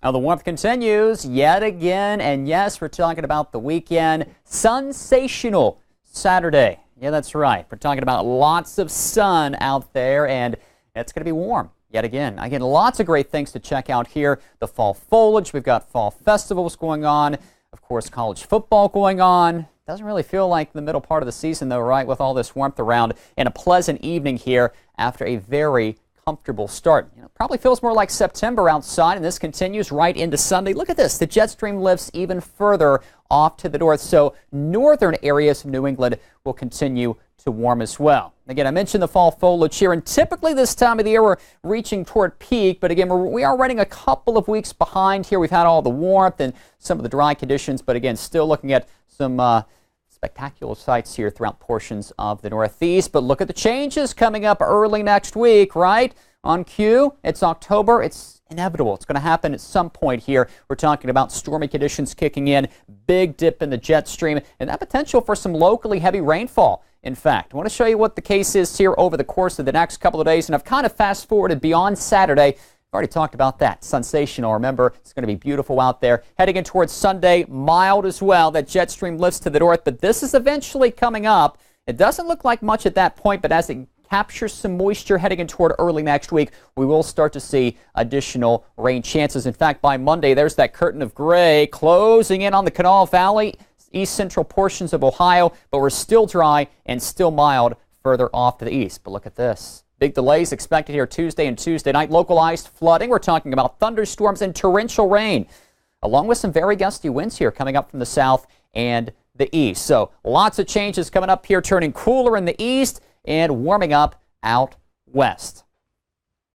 Now the warmth continues yet again, and yes, we're talking about the weekend. Sensational Saturday. Yeah, that's right. We're talking about lots of sun out there, and it's going to be warm yet again. Again, lots of great things to check out here. The fall foliage, we've got fall festivals going on. Of course, college football going on. Doesn't really feel like the middle part of the season, though, right, with all this warmth around, and a pleasant evening here after a very comfortable start. Probably feels more like September outside, and this continues right into Sunday. Look at this. The jet stream lifts even further off to the north, so northern areas of New England will continue to warm as well. Again, I mentioned the fall foliage here, and typically this time of the year we're reaching toward peak, but again, we are running a couple of weeks behind here. We've had all the warmth and some of the dry conditions, but again, still looking at some spectacular sights here throughout portions of the Northeast. But look at the changes coming up early next week, right? On cue, it's October. It's inevitable. It's going to happen at some point here. We're talking about stormy conditions kicking in, big dip in the jet stream, and that potential for some locally heavy rainfall. In fact, I want to show you what the case is here over the course of the next couple of days, and I've kind of fast-forwarded beyond Saturday. I've already talked about that. Sensational. Remember, it's going to be beautiful out there. Heading in towards Sunday, mild as well. That jet stream lifts to the north, but this is eventually coming up. It doesn't look like much at that point, but as it captures some moisture heading in toward early next week, we will start to see additional rain chances. In fact, by Monday, there's that curtain of gray closing in on the Kanawha Valley, east central portions of Ohio, but we're still dry and still mild further off to the east. But look at this. Big delays expected here Tuesday and Tuesday night. Localized flooding. We're talking about thunderstorms and torrential rain, along with some very gusty winds here coming up from the south and the east. So lots of changes coming up here, turning cooler in the east and warming up out west.